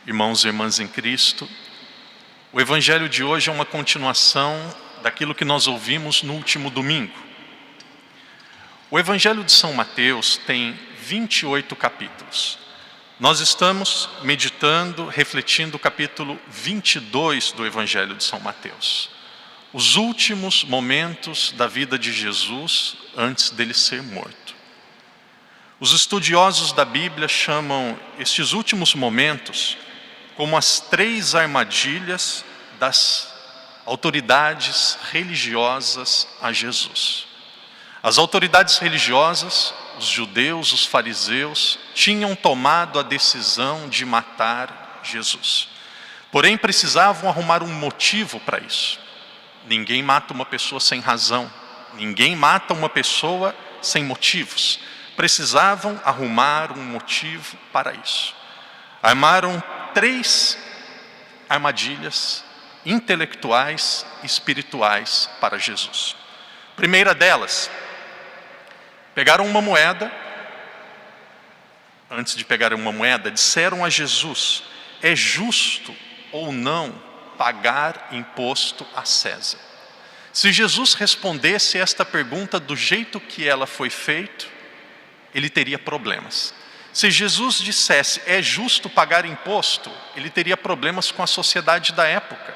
Irmãos e irmãs em Cristo, o Evangelho de hoje é uma continuação daquilo que nós ouvimos no último domingo. O Evangelho de São Mateus tem 28 capítulos. Nós estamos meditando, refletindo o capítulo 22 do Evangelho de São Mateus. Os últimos momentos da vida de Jesus antes dele ser morto. Os estudiosos da Bíblia chamam estes últimos momentos como as 3 armadilhas das autoridades religiosas a Jesus. As autoridades religiosas, os judeus, os fariseus, tinham tomado a decisão de matar Jesus. Porém, precisavam arrumar um motivo para isso. Ninguém mata uma pessoa sem razão. Ninguém mata uma pessoa sem motivos. Precisavam arrumar um motivo para isso. Armaram 3 armadilhas intelectuais e espirituais para Jesus. Primeira delas, pegaram uma moeda. Antes de pegarem uma moeda, disseram a Jesus: é justo ou não pagar imposto a César? Se Jesus respondesse esta pergunta do jeito que ela foi feita, ele teria problemas. Se Jesus dissesse, é justo pagar imposto, ele teria problemas com a sociedade da época,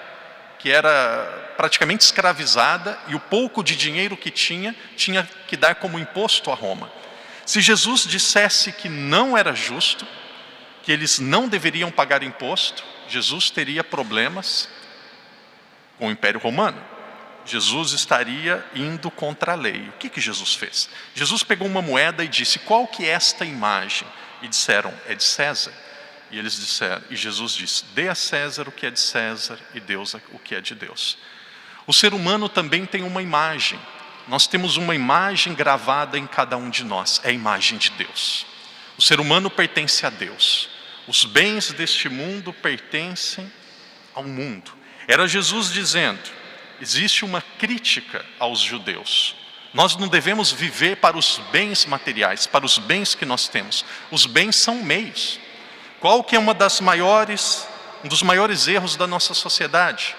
que era praticamente escravizada e o pouco de dinheiro que tinha que dar como imposto a Roma. Se Jesus dissesse que não era justo, que eles não deveriam pagar imposto, Jesus teria problemas com o Império Romano. Jesus estaria indo contra a lei. O que Jesus fez? Jesus pegou uma moeda e disse, qual que é esta imagem? E disseram, é de César. E eles disseram, e Jesus disse, dê a César o que é de César e Deus o que é de Deus. O ser humano também tem uma imagem. Nós temos uma imagem gravada em cada um de nós, é a imagem de Deus. O ser humano pertence a Deus. Os bens deste mundo pertencem ao mundo. Era Jesus dizendo, existe uma crítica aos judeus. Nós não devemos viver para os bens materiais, para os bens que nós temos. Os bens são meios. Qual que é um dos maiores erros da nossa sociedade?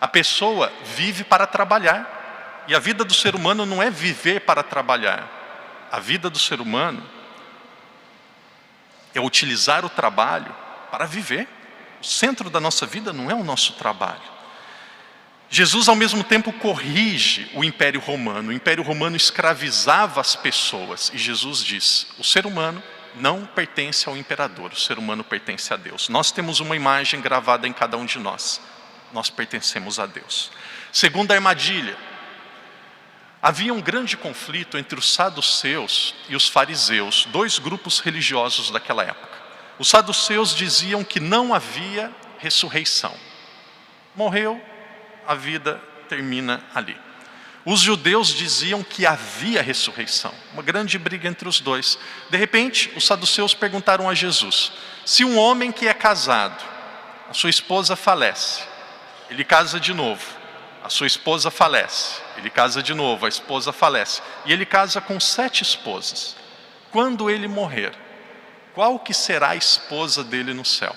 A pessoa vive para trabalhar. E a vida do ser humano não é viver para trabalhar. A vida do ser humano é utilizar o trabalho para viver. O centro da nossa vida não é o nosso trabalho. Jesus, ao mesmo tempo, corrige o Império Romano. O Império Romano escravizava as pessoas. E Jesus diz, o ser humano não pertence ao imperador, o ser humano pertence a Deus. Nós temos uma imagem gravada em cada um de nós. Nós pertencemos a Deus. Segunda armadilha. Havia um grande conflito entre os saduceus e os fariseus, 2 grupos religiosos daquela época. Os saduceus diziam que não havia ressurreição. Morreu, a vida termina ali. Os judeus diziam que havia ressurreição. Uma grande briga entre os dois. De repente, os saduceus perguntaram a Jesus, se um homem que é casado, a sua esposa falece, ele casa de novo, a sua esposa falece, ele casa de novo, a esposa falece, e ele casa com 7 esposas. Quando ele morrer, qual que será a esposa dele no céu?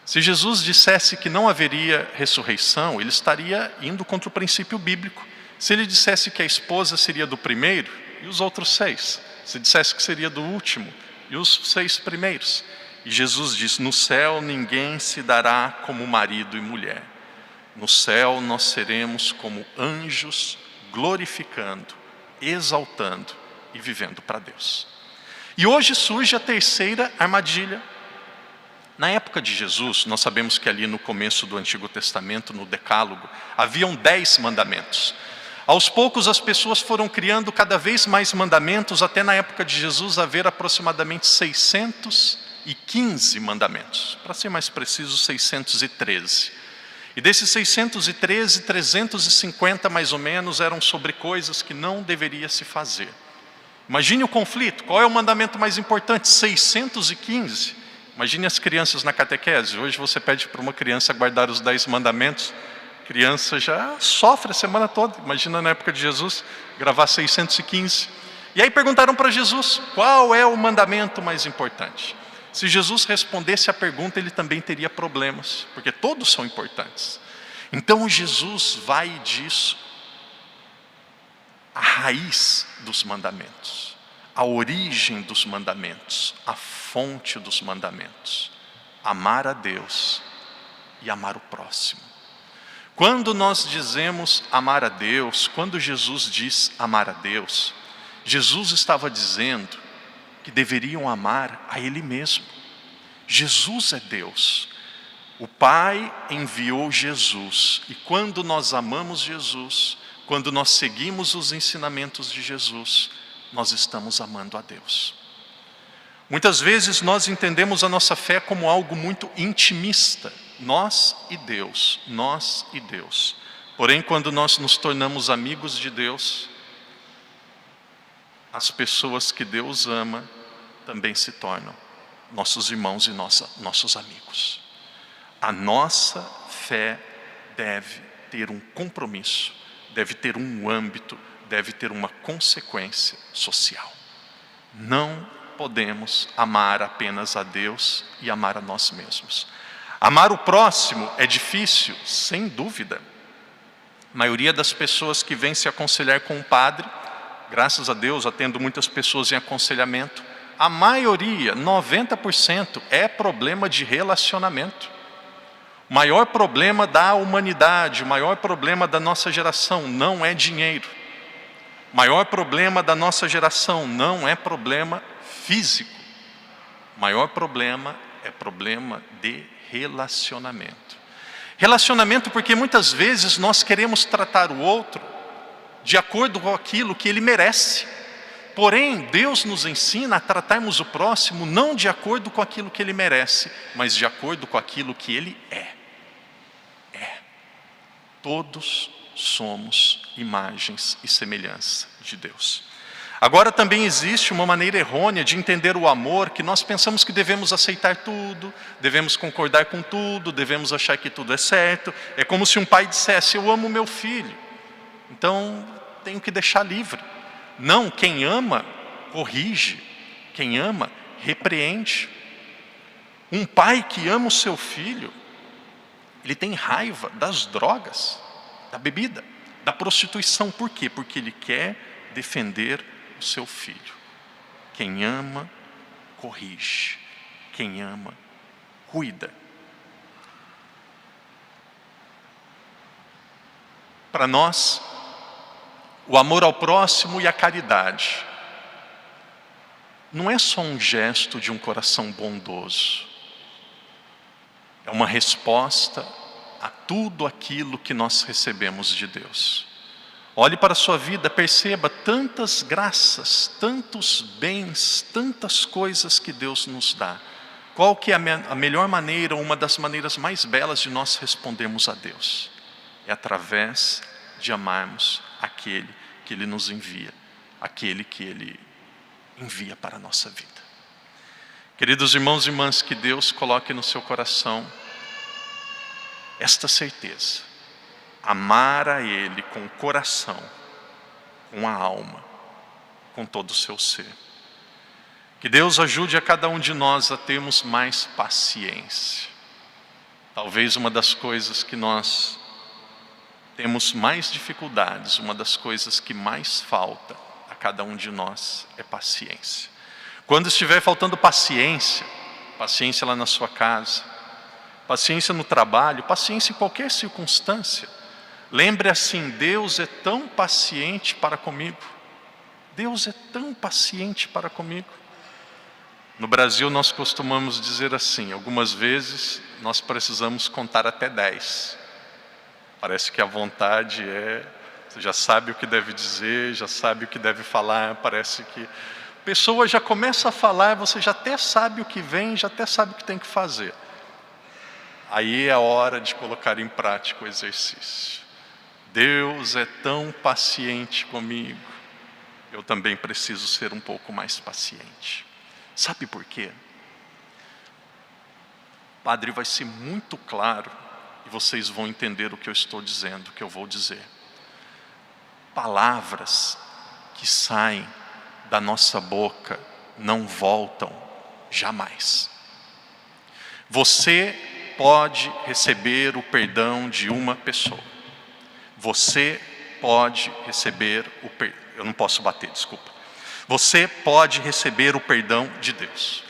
Se Jesus dissesse que não haveria ressurreição, ele estaria indo contra o princípio bíblico. Se ele dissesse que a esposa seria do primeiro, e os outros 6? Se dissesse que seria do último, e os 6 primeiros? E Jesus diz, no céu ninguém se dará como marido e mulher. No céu nós seremos como anjos, glorificando, exaltando e vivendo para Deus. E hoje surge a terceira armadilha. Na época de Jesus, nós sabemos que ali no começo do Antigo Testamento, no Decálogo, haviam 10 mandamentos. Aos poucos as pessoas foram criando cada vez mais mandamentos, até na época de Jesus haver aproximadamente 615 mandamentos. Para ser mais preciso, 613. E desses 613, 350 mais ou menos eram sobre coisas que não deveria se fazer. Imagine o conflito, qual é o mandamento mais importante? 615. Imagine as crianças na catequese. Hoje você pede para uma criança guardar os 10 mandamentos. A criança já sofre a semana toda. Imagina na época de Jesus, gravar 615. E aí perguntaram para Jesus, qual é o mandamento mais importante? Se Jesus respondesse a pergunta, ele também teria problemas, porque todos são importantes. Então Jesus vai e diz a raiz dos mandamentos, a origem dos mandamentos, a fonte dos mandamentos: amar a Deus e amar o próximo. Quando nós dizemos amar a Deus, quando Jesus diz amar a Deus, Jesus estava dizendo que deveriam amar a Ele mesmo. Jesus é Deus. O Pai enviou Jesus, e quando nós amamos Jesus, quando nós seguimos os ensinamentos de Jesus, nós estamos amando a Deus. Muitas vezes nós entendemos a nossa fé como algo muito intimista, nós e Deus, nós e Deus. Porém, quando nós nos tornamos amigos de Deus, as pessoas que Deus ama também se tornam nossos irmãos e nossos amigos. A nossa fé deve ter um compromisso, deve ter um âmbito, deve ter uma consequência social. Não podemos amar apenas a Deus e amar a nós mesmos. Amar o próximo é difícil, sem dúvida. A maioria das pessoas que vêm se aconselhar com um padre, graças a Deus, atendo muitas pessoas em aconselhamento, a maioria, 90%, é problema de relacionamento. O maior problema da humanidade, o maior problema da nossa geração não é dinheiro. O maior problema da nossa geração não é problema físico. O maior problema é problema de relacionamento. Relacionamento porque muitas vezes nós queremos tratar o outro de acordo com aquilo que ele merece. Porém, Deus nos ensina a tratarmos o próximo não de acordo com aquilo que ele merece, mas de acordo com aquilo que ele é. Todos somos imagens e semelhança de Deus. Agora também existe uma maneira errônea de entender o amor, que nós pensamos que devemos aceitar tudo, devemos concordar com tudo, devemos achar que tudo é certo. É como se um pai dissesse: eu amo meu filho, então tenho que deixar livre. Não, quem ama, corrige. Quem ama, repreende. Um pai que ama o seu filho, ele tem raiva das drogas, da bebida, da prostituição. Por quê? Porque ele quer defender o seu filho. Quem ama, corrige. Quem ama, cuida. Para nós, o amor ao próximo e a caridade não é só um gesto de um coração bondoso. É uma resposta a tudo aquilo que nós recebemos de Deus. Olhe para a sua vida, perceba tantas graças, tantos bens, tantas coisas que Deus nos dá. Qual que é a melhor maneira, uma das maneiras mais belas de nós respondermos a Deus? É através de amarmos aquele que Ele nos envia, aquele que Ele envia para a nossa vida. Queridos irmãos e irmãs, que Deus coloque no seu coração esta certeza: amar a Ele com o coração, com a alma, com todo o seu ser. Que Deus ajude a cada um de nós a termos mais paciência. Talvez uma das coisas que nós temos mais dificuldades, uma das coisas que mais falta a cada um de nós é paciência. Quando estiver faltando paciência, paciência lá na sua casa, paciência no trabalho, paciência em qualquer circunstância, lembre assim: Deus é tão paciente para comigo. Deus é tão paciente para comigo. No Brasil nós costumamos dizer assim, algumas vezes nós precisamos contar até 10. Parece que a vontade você já sabe o que deve dizer, já sabe o que deve falar, parece que a pessoa já começa a falar, você já até sabe o que vem, já até sabe o que tem que fazer. Aí é a hora de colocar em prática o exercício. Deus é tão paciente comigo, eu também preciso ser um pouco mais paciente. Sabe por quê? Padre, vai ser muito claro e vocês vão entender o que eu estou dizendo, o que eu vou dizer. Palavras que saem da nossa boca não voltam jamais. Você pode receber o perdão de uma pessoa. Você pode receber o perdão. Eu não posso bater, desculpa. Você pode receber o perdão de Deus.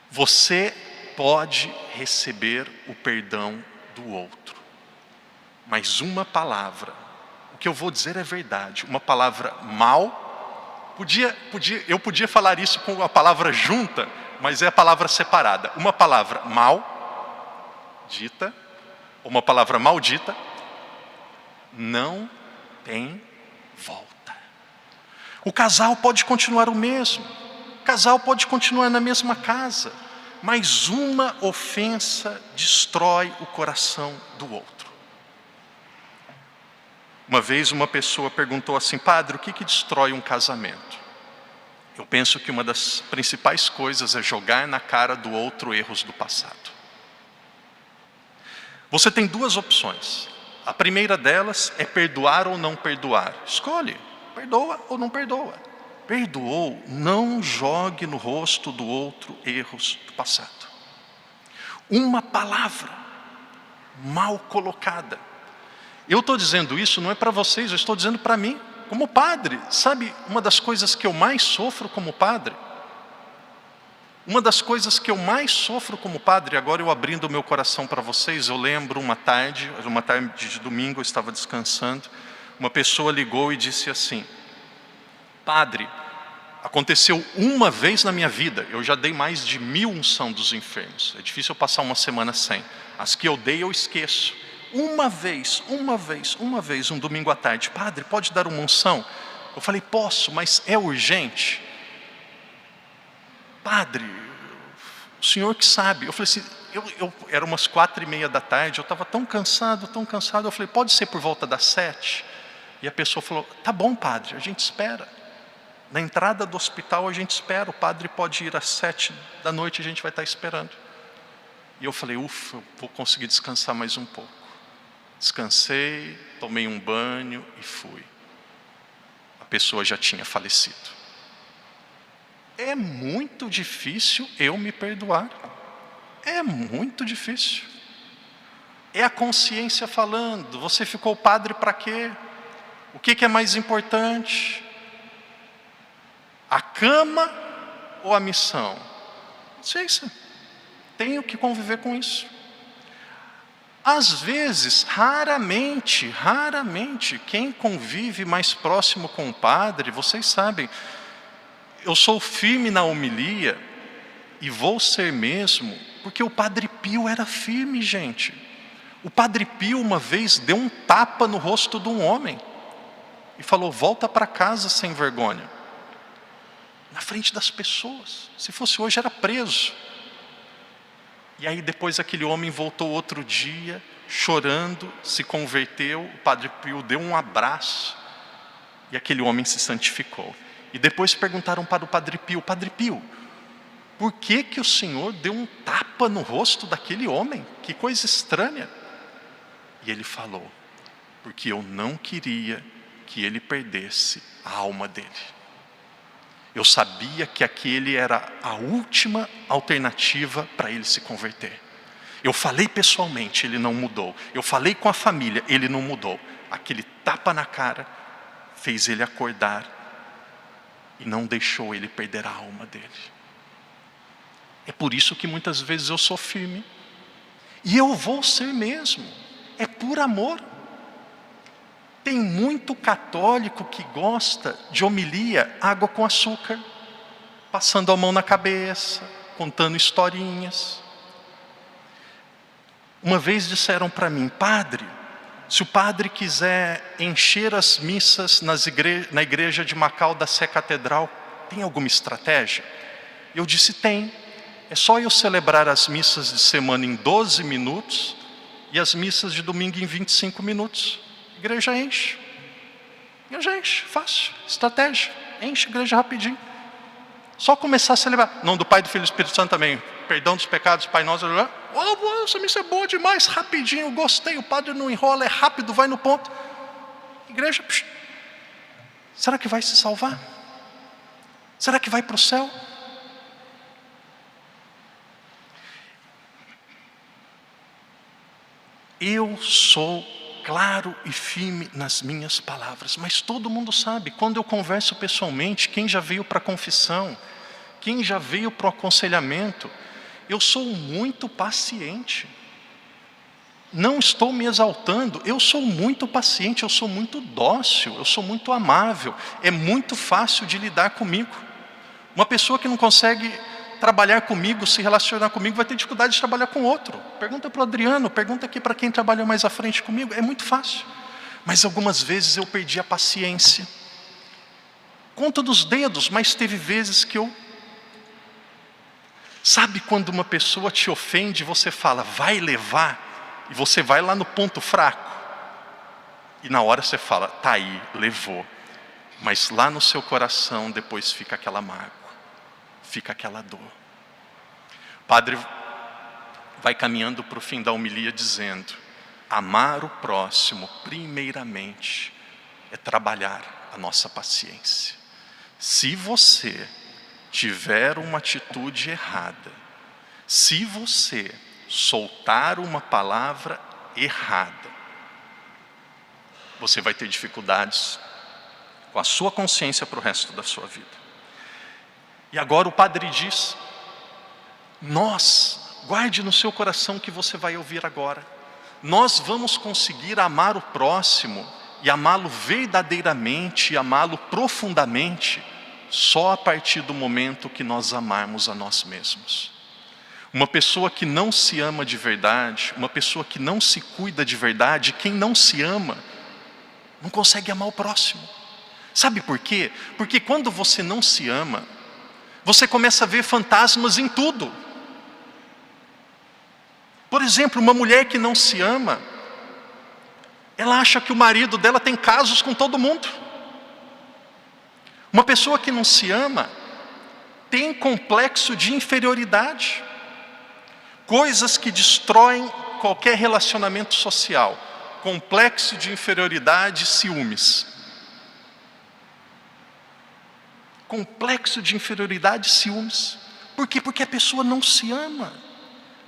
Você pode receber o perdão do outro. Mas uma palavra, o que eu vou dizer é verdade, uma palavra mal, eu podia falar isso com a palavra junta, mas é a palavra separada. Uma palavra mal dita, uma palavra maldita, não tem volta. O casal pode continuar o mesmo, o casal pode continuar na mesma casa, mas uma ofensa destrói o coração do outro. Uma vez uma pessoa perguntou assim: padre, o que destrói um casamento? Eu penso que uma das principais coisas é jogar na cara do outro erros do passado. Você tem duas opções. A primeira delas é perdoar ou não perdoar. Escolhe, perdoa ou não perdoa. Perdoou, não jogue no rosto do outro erros do passado. Uma palavra mal colocada. Eu estou dizendo isso não é para vocês, eu estou dizendo para mim, como padre. Sabe uma das coisas que eu mais sofro como padre? Uma das coisas que eu mais sofro como padre, agora eu abrindo o meu coração para vocês, eu lembro uma tarde de domingo, eu estava descansando, uma pessoa ligou e disse assim: padre, aconteceu uma vez na minha vida, eu já dei mais de 1000 unção dos enfermos, é difícil eu passar uma semana sem, as que eu dei eu esqueço. Uma vez, um domingo à tarde, padre, pode dar uma unção? Eu falei, posso, mas é urgente. Padre, o senhor que sabe. Eu falei assim, era umas 4:30 da tarde, eu estava tão cansado, eu falei, pode ser por volta das 7? E a pessoa falou, tá bom padre, a gente espera. Na entrada do hospital a gente espera, o padre pode ir às 7 da noite, a gente vai estar esperando. E eu falei, ufa, eu vou conseguir descansar mais um pouco. Descansei, tomei um banho e fui. A pessoa já tinha falecido. É muito difícil eu me perdoar. É muito difícil. É a consciência falando, você ficou padre para quê? O que é mais importante? A cama ou a missão? Não sei se tenho que conviver com isso. Às vezes, raramente, quem convive mais próximo com o padre, vocês sabem, eu sou firme na homilia, e vou ser mesmo, porque o Padre Pio era firme, gente. O Padre Pio uma vez deu um tapa no rosto de um homem, e falou, volta para casa sem vergonha. Na frente das pessoas, se fosse hoje era preso. E aí depois aquele homem voltou outro dia, chorando, se converteu, o Padre Pio deu um abraço, e aquele homem se santificou. E depois perguntaram para o Padre Pio, por que o senhor deu um tapa no rosto daquele homem? Que coisa estranha. E ele falou, porque eu não queria que ele perdesse a alma dele. Eu sabia que aquele era a última alternativa para ele se converter. Eu falei pessoalmente, ele não mudou. Eu falei com a família, ele não mudou. Aquele tapa na cara fez ele acordar e não deixou ele perder a alma dele. É por isso que muitas vezes eu sou firme. E eu vou ser mesmo. É por amor. Tem muito católico que gosta de homilia, água com açúcar, passando a mão na cabeça, contando historinhas. Uma vez disseram para mim, padre, se o padre quiser encher as missas na igreja de Macau da Sé Catedral, tem alguma estratégia? Eu disse, tem. É só eu celebrar as missas de semana em 12 minutos e as missas de domingo em 25 minutos. A igreja enche. Fácil, estratégia. Enche a igreja rapidinho. Só começar a celebrar. Não, do Pai, do Filho e do Espírito Santo também. Perdão dos pecados, Pai Nosso. Oh, essa missa é boa demais, rapidinho, gostei. O padre não enrola, é rápido, vai no ponto. Igreja, será que vai se salvar? Será que vai para o céu? Eu sou claro e firme nas minhas palavras, mas todo mundo sabe, quando eu converso pessoalmente, quem já veio para a confissão, quem já veio para o aconselhamento, eu sou muito paciente. Não estou me exaltando, eu sou muito paciente, eu sou muito dócil, eu sou muito amável, é muito fácil de lidar comigo. Uma pessoa que não consegue trabalhar comigo, se relacionar comigo, vai ter dificuldade de trabalhar com outro. Pergunta para o Adriano, pergunta aqui para quem trabalha mais à frente comigo, é muito fácil. Mas algumas vezes eu perdi a paciência. Conta dos dedos, mas teve vezes que eu... Sabe quando uma pessoa te ofende e você fala, vai levar, e você vai lá no ponto fraco? E na hora você fala, tá aí, levou. Mas lá no seu coração depois fica aquela mágoa, fica aquela dor. O padre vai caminhando para o fim da homilia dizendo, amar o próximo primeiramente é trabalhar a nossa paciência. Se você tiver uma atitude errada, se você soltar uma palavra errada, você vai ter dificuldades com a sua consciência para o resto da sua vida. E agora o padre diz, guarde no seu coração o que você vai ouvir agora. Nós vamos conseguir amar o próximo e amá-lo verdadeiramente e amá-lo profundamente só a partir do momento que nós amarmos a nós mesmos. Uma pessoa que não se ama de verdade, uma pessoa que não se cuida de verdade, quem não se ama, não consegue amar o próximo. Sabe por quê? Porque quando você não se ama, você começa a ver fantasmas em tudo. Por exemplo, uma mulher que não se ama, ela acha que o marido dela tem casos com todo mundo. Uma pessoa que não se ama, tem complexo de inferioridade. Coisas que destroem qualquer relacionamento social. Complexo de inferioridade, ciúmes. Complexo de inferioridade, ciúmes. Por quê? Porque a pessoa não se ama.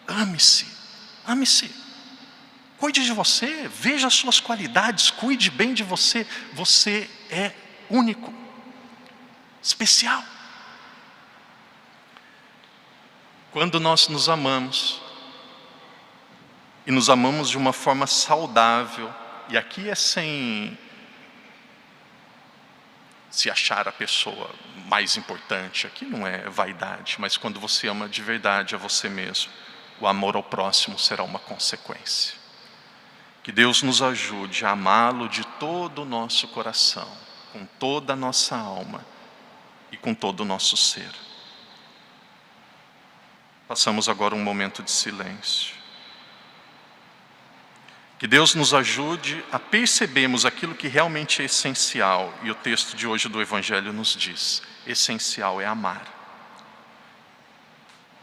Ame-se, ame-se. Cuide de você, veja as suas qualidades, cuide bem de você. Você é único, especial. Quando nós nos amamos, e nos amamos de uma forma saudável, e aqui é sem se achar a pessoa mais importante, aqui não é vaidade, mas quando você ama de verdade a você mesmo, o amor ao próximo será uma consequência. Que Deus nos ajude a amá-lo de todo o nosso coração, com toda a nossa alma e com todo o nosso ser. Passamos agora um momento de silêncio. Que Deus nos ajude a percebermos aquilo que realmente é essencial. E o texto de hoje do Evangelho nos diz, essencial é amar.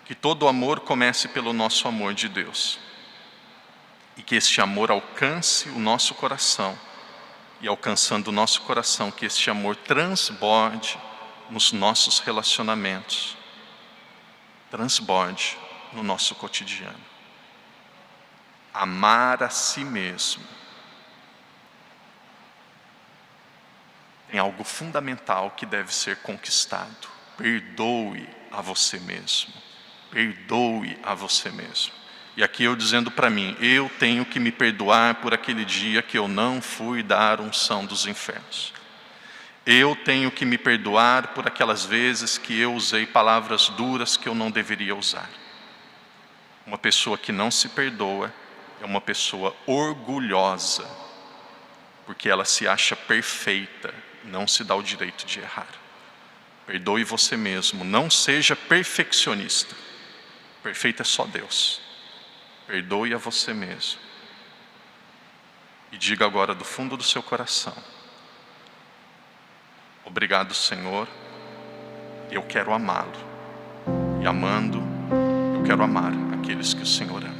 Que todo amor comece pelo nosso amor de Deus. E que este amor alcance o nosso coração. E alcançando o nosso coração, que este amor transborde nos nossos relacionamentos. Transborde no nosso cotidiano. Amar a si mesmo tem algo fundamental que deve ser conquistado. Perdoe a você mesmo. Perdoe a você mesmo. E aqui eu dizendo para mim, eu tenho que me perdoar por aquele dia que eu não fui dar unção dos enfermos. Eu tenho que me perdoar por aquelas vezes que eu usei palavras duras que eu não deveria usar. Uma pessoa que não se perdoa é uma pessoa orgulhosa, porque ela se acha perfeita, não se dá o direito de errar. Perdoe você mesmo, não seja perfeccionista. Perfeito é só Deus. Perdoe a você mesmo. E diga agora do fundo do seu coração, obrigado, Senhor, eu quero amá-lo. E amando, eu quero amar aqueles que o Senhor ama.